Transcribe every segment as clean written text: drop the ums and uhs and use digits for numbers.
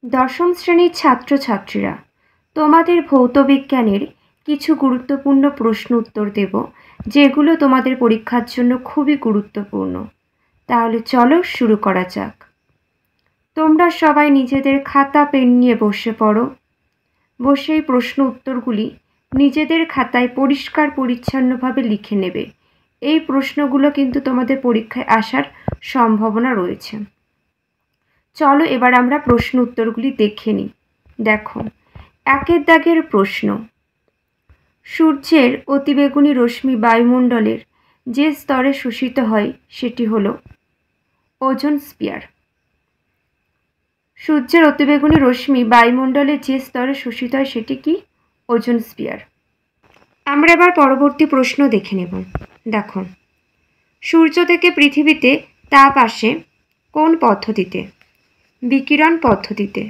দশম শ্রেণীর ছাত্রছাত্রীরা, তোমাদের ভৌতবিজ্ঞানের কিছু গুরুত্বপূর্ণ প্রশ্ন উত্তর দেব, যেগুলো তোমাদের পরীক্ষার জন্য খুবই গুরুত্বপূর্ণ। তাহলে চলো শুরু করা যাক। তোমরা সবাই নিজেদের খাতা পেন নিয়ে বসে পড়ো। বসে এই প্রশ্ন উত্তরগুলি নিজেদের খাতায় পরিষ্কার পরিচ্ছন্নভাবে লিখে নেবে। এই প্রশ্নগুলো কিন্তু তোমাদের পরীক্ষায় আসার সম্ভাবনা রয়েছে। চলো এবার আমরা প্রশ্ন উত্তরগুলি দেখে নিই। দেখো, একের দাগের প্রশ্ন। সূর্যের অতিবেগুনি রশ্মি বায়ুমণ্ডলের যে স্তরে শোষিত হয় সেটি হলো ওজোন স্পিয়ার। সূর্যের অতিবেগুনি রশ্মি বায়ুমণ্ডলের যে স্তরে শোষিত হয় সেটি কি? Ozone spear. আমরা এবার পরবর্তী প্রশ্ন দেখে নেব। দেখো, সূর্য থেকে পৃথিবীতে তাপ আসে কোন পদ্ধতিতে? বিকিরণ পদ্ধতিতে।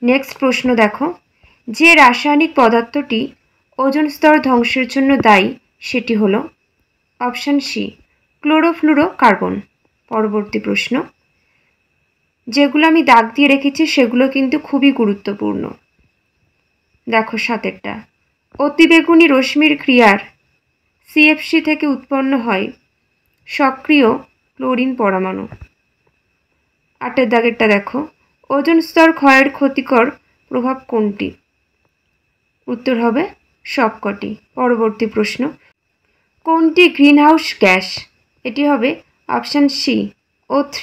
নেক্সট প্রশ্ন দেখো, যে রাসায়নিক পদার্থটি ওজোন স্তর ধ্বংসের জন্য দায়ী সেটি হলো অপশান সি, ক্লোরোফ্লুরোকার্বন। পরবর্তী প্রশ্ন, যেগুলো আমি দাগ দিয়ে রেখেছি সেগুলো কিন্তু খুবই গুরুত্বপূর্ণ। দেখো, সাতেরটা, অতিবেগুনি রশ্মির ক্রিয়ার সিএফসি থেকে উৎপন্ন হয় সক্রিয় ক্লোরিন পরমাণু। আটের দাগেরটা দেখো, ওজোন স্তর ক্ষয়ের ক্ষতিকর প্রভাব কোনটি? উত্তর হবে সবকটি। পরবর্তী প্রশ্ন, কোনটি গ্রিনহাউস গ্যাস? এটি হবে অপশান সি, O3।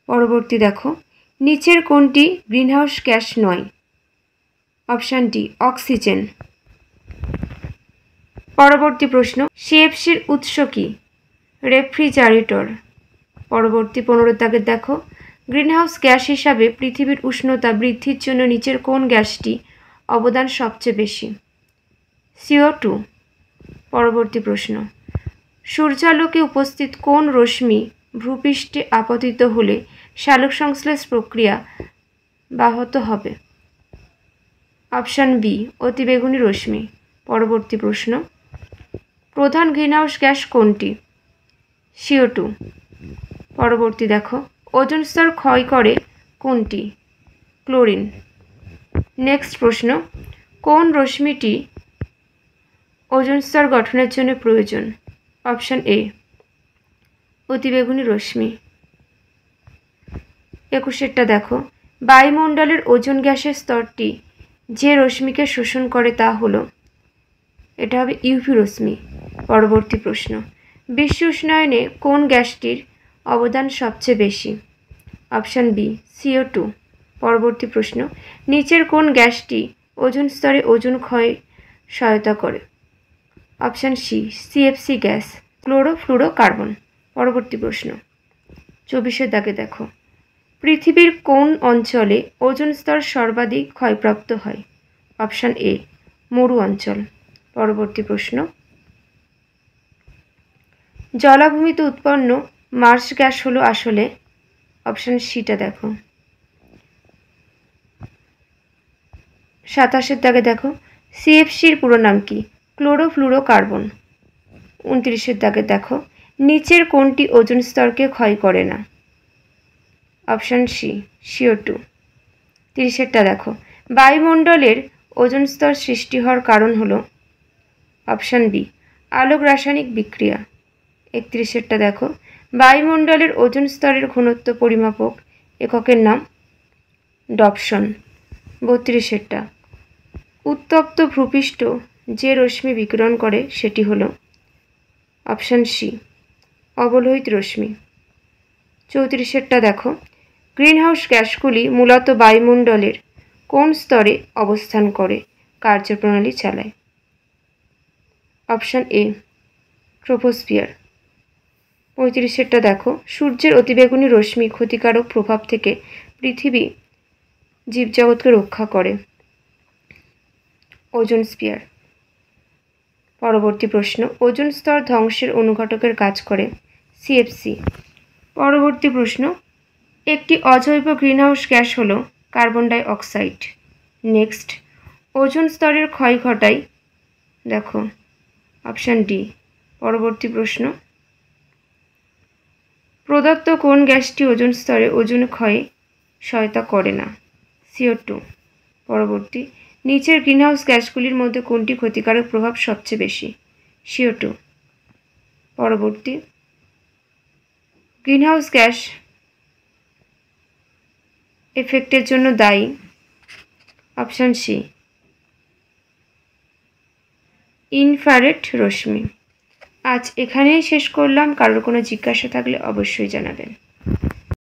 পরবর্তী দেখো, নিচের কোনটি গ্রিনহাউস গ্যাস নয়? Option D, oxygen. পরবর্তী প্রশ্ন, সিএফসির উৎস কি? রেফ্রিজারেটর। পরবর্তী 15 দাগের দেখো, গ্রিনহাউস গ্যাস হিসাবে পৃথিবীর উষ্ণতা বৃদ্ধির জন্য নিচের কোন গ্যাসটি অবদান সবচেয়ে বেশি? CO2। পরবর্তী প্রশ্ন, সূর্যালোকে উপস্থিত কোন রশ্মি ভূপৃষ্ঠে আপতিত হলে সালোক সংশ্লেষ প্রক্রিয়া ব্যাহত হবে? অপশান বি, অতিবেগুনি রশ্মি। পরবর্তী প্রশ্ন, প্রধান গ্রিনহাউস গ্যাস কোনটি? CO2। পরবর্তী দেখো, ওজোন স্তর ক্ষয় করে কোনটি? ক্লোরিন। নেক্সট প্রশ্ন, কোন রশ্মিটি ওজোন স্তর গঠনের জন্য প্রয়োজন? অপশান এ, অতিবেগুনি রশ্মি। 21টা দেখো, বায়ুমণ্ডলের ওজোন গ্যাসের স্তরটি যে রশ্মিকে শোষণ করে তা হলো, এটা হবে ইউভি রশ্মি। পরবর্তী প্রশ্ন, বিশ্ব উষ্ণায়নে কোন গ্যাসটির অবদান সবচেয়ে বেশি? Option B, CO2। পরবর্তী প্রশ্ন, নিচের কোন গ্যাসটি ওজোন স্তরে ওজোন ক্ষয়ে সহায়তা করে? Option C, CFC gas, chlorofluorocarbon. পরবর্তী প্রশ্ন, 24 দাগে দেখো, পৃথিবীর কোন অঞ্চলে ওজোন স্তর সর্বাধিক ক্ষয়প্রাপ্ত হয়? অপশান এ, মরু অঞ্চল। পরবর্তী প্রশ্ন, জলাভূমিতে উৎপন্ন মার্স গ্যাস হলো আসলে? অপশান সিটা দেখো। 27 দাগে দেখো, সিএফসির পুরো নাম কি? ক্লোরোফ্লুরোকার্বন। 29 দাগে দেখো, নিচের কোনটি ওজোন স্তরকে ক্ষয় করে না? Option C, CO2। 30টা দেখো, বায়ুমণ্ডলের ওজোন স্তর সৃষ্টি হওয়ার কারণ হলো? অপশান বি, আলোক রাসায়নিক বিক্রিয়া। 31টা দেখো, বায়ুমণ্ডলের ওজোন স্তরের ঘনত্ব পরিমাপক এককের নাম? ডপসন। 32টা, উত্তপ্ত ভূপৃষ্ঠ যে রশ্মি বিকিরণ করে সেটি হলো? অপশান সি, অবলোহিত রশ্মি। 34টা দেখো, গ্রিনহাউস গ্যাসগুলি মূলত বায়ুমণ্ডলের কোন স্তরে অবস্থান করে কার্যপ্রণালী চালায়? Option A, troposphere. 35টা দেখো, সূর্যের অতিবেগুনি রশ্মি ক্ষতিকারক প্রভাব থেকে পৃথিবী জীবজগৎকে রক্ষা করে? Ozone spear. পরবর্তী প্রশ্ন, ওজোন স্তর ধ্বংসের অনুঘটকের কাজ করে? সিএফসি। পরবর্তী প্রশ্ন, একটি অজৈব গ্রিনহাউস গ্যাস হলো carbon die oxide. Next, ozone স্তরের ক্ষয় ঘটায়? দেখো, অপশান ডি। পরবর্তী প্রশ্ন, প্রদত্ত কোন গ্যাসটি ওজোন স্তরে ওজোন ক্ষয়ে সহায়তা করে না? CO2। পরবর্তী, নিচের গ্রিনহাউস গ্যাসগুলির মধ্যে কোনটি ক্ষতিকারক প্রভাব সবচেয়ে বেশি? CO2। পরবর্তী, গ্রিনহাউস গ্যাস এফেক্টের জন্য দায়ী। অপশান সি, ইনফ্রারেড রশ্মি। আজ এখানেই শেষ করলাম। কারোর কোনো জিজ্ঞাসা থাকলে অবশ্যই জানাবেন।